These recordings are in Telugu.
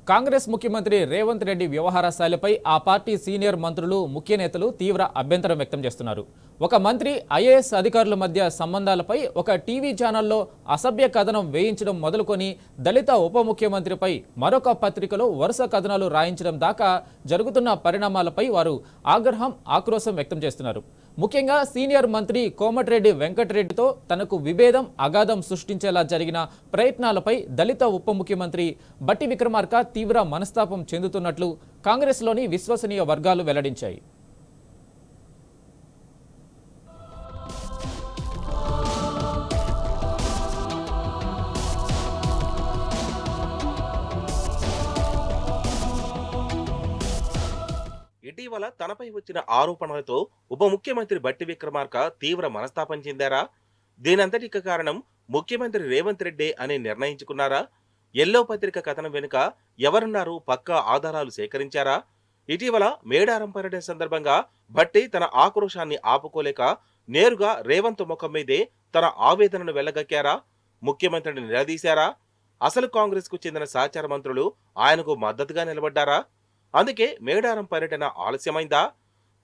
కాంగ్రెస్ ముఖ్యమంత్రి రేవంత్ రెడ్డి వ్యవహార శైలిపై ఆ పార్టీ సీనియర్ మంత్రులు ముఖ్య నేతలు తీవ్ర అభ్యంతరం వ్యక్తం చేస్తున్నారు. ఒక మంత్రి ఐఏఎస్ అధికారుల మధ్య సంబంధాలపై ఒక టీవీ ఛానల్లో అసభ్య కథనం వేయించడం మొదలుకొని దళిత ఉప ముఖ్యమంత్రిపై మరొక పత్రికలో వరుస కథనాలు రాయించడం దాకా జరుగుతున్న పరిణామాలపై వారు ఆక్రోశం వ్యక్తం చేస్తున్నారు. ముఖ్యంగా సీనియర్ మంత్రి కోమటిరెడ్డి వెంకటరెడ్డితో తనకు విభేదం అగాధం సృష్టించేలా జరిగిన ప్రయత్నాలపై దళిత ఉప ముఖ్యమంత్రి బట్టి విక్రమార్క తీవ్ర మనస్తాపం చెందుతున్నట్లు కాంగ్రెస్లోని విశ్వసనీయ వర్గాలు వెల్లడించాయి. ఇటీవల తనపై వచ్చిన ఆరోపణలతో ఉప ముఖ్యమంత్రి బట్టి విక్రమార్క తీవ్ర మనస్తాపం చెందారా? దీనంతటికి కారణం ముఖ్యమంత్రి రేవంత్ రెడ్డి అని నిర్ణయించుకున్నారా? ఎల్లో పత్రిక కథనం వెనుక ఎవరున్నారు? పక్కా ఆధారాలు సేకరించారా? ఇటీవల మేడారం పర్యటన సందర్భంగా బట్టి తన ఆక్రోశాన్ని ఆపుకోలేక నేరుగా రేవంత్ ముఖం మీదే తన ఆవేదనను వెళ్లగక్కారా? ముఖ్యమంత్రిని నిలదీశారా? అసలు కాంగ్రెస్ కు చెందిన సహచార మంత్రులు ఆయనకు మద్దతుగా నిలబడ్డారా? అందుకే మేడారం పర్యటన ఆలస్యమైందా?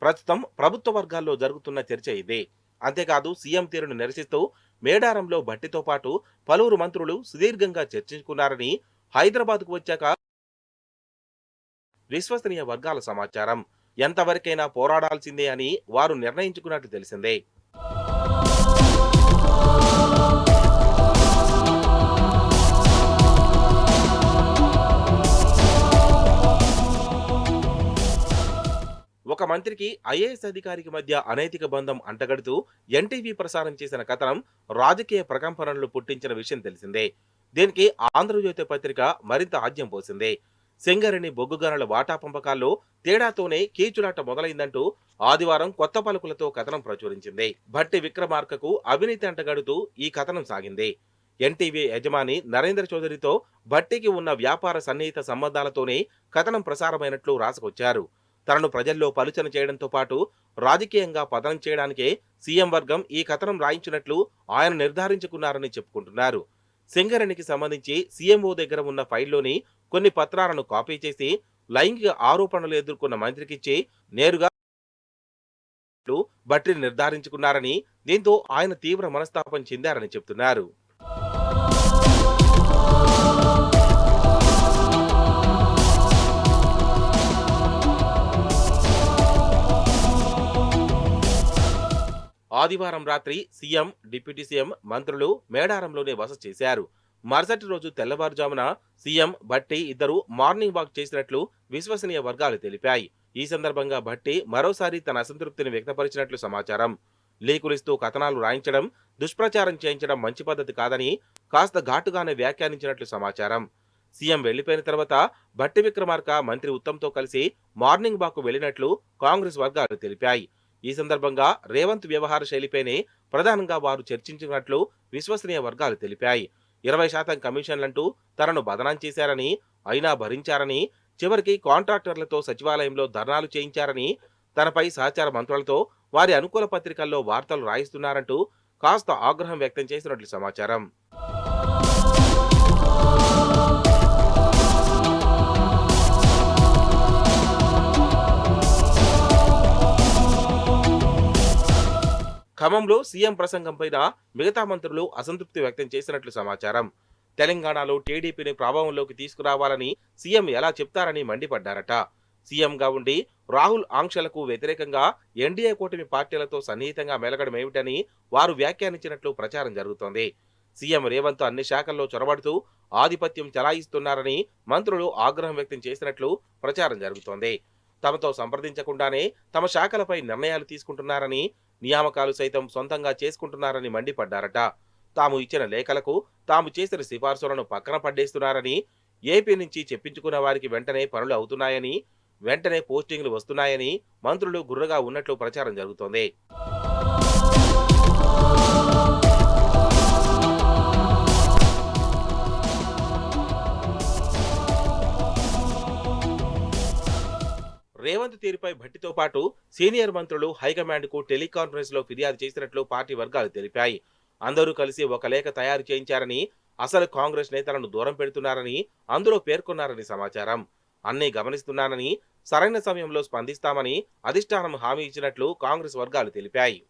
ప్రస్తుతం ప్రభుత్వ వర్గాల్లో జరుగుతున్న చర్చ ఇదే. అంతేకాదు సీఎం తీరును నిరసిస్తూ మేడారంలో బట్టితో పాటు పలువురు మంత్రులు సుదీర్ఘంగా చర్చించుకున్నారని హైదరాబాద్కు వచ్చాక విశ్వసనీయ వర్గాల సమాచారం. ఎంతవరకైనా పోరాడాల్సిందే అని వారు నిర్ణయించుకున్నట్లు తెలిసిందే. ఒక మంత్రికి ఐఏఎస్ అధికారికి మధ్య అనైతిక బంధం అంటగడుతూ ఎన్టీవీ ప్రసారం చేసిన కథనం రాజకీయ ప్రకంపనలు పుట్టించిన విషయం తెలిసిందే. దీనికి ఆంధ్రజ్యోతి పత్రిక మరింత ఆజ్యం పోసింది. సింగరేణి బొగ్గు గనుల వాటా పంపకాల్లో తేడాతోనే కీచులాట మొదలైందంటూ ఆదివారం కొత్త పలుకులతో కథనం ప్రచురించింది. భట్టి విక్రమార్కకు అవినీతి అంటగడుతూ ఈ కథనం సాగింది. ఎన్టీవీ యజమాని నరేంద్ర చౌదరితో భట్టికి ఉన్న వ్యాపార సన్నిహిత సంబంధాలతోనే కథనం ప్రసారమైనట్లు రాసుకొచ్చారు. తనను ప్రజల్లో పలుచన చేయడంతో పాటు రాజకీయంగా పతనం చేయడానికే సీఎం వర్గం ఈ కథనం రాయించినట్లు ఆయన నిర్ధారించుకున్నారని చెప్పుకుంటున్నారు. సింగరేణికి సంబంధించి సీఎంఓ దగ్గర ఉన్న ఫైల్లోని కొన్ని పత్రాలను కాపీ చేసి లైంగిక ఆరోపణలు ఎదుర్కొన్న మంత్రికిచ్చి నేరుగా బట్టిని నిర్ధారించుకున్నారని, దీంతో ఆయన తీవ్ర మనస్తాపం చెందారని చెప్తున్నారు. ఆదివారం రాత్రి సీఎం, డిప్యూటీ సీఎం, మంత్రులు మేడారంలోనే బస చేశారు. మరుసటి రోజు తెల్లవారుజామున సీఎం, భట్టి ఇద్దరు మార్నింగ్ వాక్ చేసినట్లు విశ్వసనీయ వర్గాలు తెలిపాయి. ఈ సందర్భంగా భట్టి మరోసారి తన అసంతృప్తిని వ్యక్తపరిచినట్లు సమాచారం. లీకులిస్తూ కథనాలు రాయించడం, దుష్ప్రచారం చేయించడం మంచి పద్ధతి కాదని కాస్త ఘాటుగానే వ్యాఖ్యానించినట్లు సమాచారం. సీఎం వెళ్లిపోయిన తర్వాత భట్టి విక్రమార్క మంత్రి ఉత్తమ్తో కలిసి మార్నింగ్ వాక్ వెళ్లినట్లు కాంగ్రెస్ వర్గాలు తెలిపాయి. ఈ సందర్భంగా రేవంత్ వ్యవహార శైలిపైనే ప్రధానంగా వారు చర్చించినట్లు విశ్వసనీయ వర్గాలు తెలిపాయి. 20% కమిషన్లంటూ తనను బదనాం చేశారని, అయినా భరించారని, చివరికి కాంట్రాక్టర్లతో సచివాలయంలో ధర్నాలు చేయించారని, తనపై సహచార మంత్రులతో వారి అనుకూల పత్రికల్లో వార్తలు రాయిస్తున్నారంటూ కాస్త ఆగ్రహం వ్యక్తం చేసినట్లు సమాచారం. ఖమ్మంలో సీఎం ప్రసంగంపైన మిగతా మంత్రులు అసంతృప్తి వ్యక్తం చేసినట్లు సమాచారం. తెలంగాణలో టీడీపీని ప్రభావంలోకి తీసుకురావాలని సీఎం ఎలా చెప్తారని మండిపడ్డారట. సీఎంగా ఉండి రాహుల్ ఆంక్షలకు వ్యతిరేకంగా ఎన్డీఏ కూటమి పార్టీలతో సన్నిహితంగా మెలగడమేమిటని వారు వ్యాఖ్యానించినట్లు ప్రచారం జరుగుతోంది. సీఎం రేవంత్ అన్ని శాఖల్లో చొరబడుతూ ఆధిపత్యం చెలాయిస్తున్నారని మంత్రులు ఆగ్రహం వ్యక్తం చేసినట్లు ప్రచారం జరుగుతోంది. తమతో సంప్రదించకుండానే తమ శాఖలపై నిర్ణయాలు తీసుకుంటున్నారని, నియామకాలు సైతం సొంతంగా చేసుకుంటున్నారని మండిపడ్డారట. తాము ఇచ్చిన లేఖలకు తాము చేసిన సిఫార్సులను పక్కన పడ్డేస్తున్నారని, ఏపీ నుంచి చెప్పించుకున్న వారికి వెంటనే పనులు అవుతున్నాయని, వెంటనే పోస్టింగ్లు వస్తున్నాయని మంత్రులు గుర్రగా ఉన్నట్లు ప్రచారం జరుగుతోంది. రేవంత్ తీరుపై భట్టితో పాటు సీనియర్ మంత్రులు హైకమాండ్ కు టెలికాన్ఫరెన్స్ లో ఫిర్యాదు చేసినట్లు పార్టీ వర్గాలు తెలిపాయి. అందరూ కలిసి ఒక లేఖ తయారు చేయించారని, అసలు కాంగ్రెస్ నేతలను దూరం పెడుతున్నారని అందులో పేర్కొన్నారని సమాచారం. అన్నీ గమనిస్తున్నానని, సరైన సమయంలో స్పందిస్తామని అధిష్టానం హామీ ఇచ్చినట్లు కాంగ్రెస్ వర్గాలు తెలిపాయి.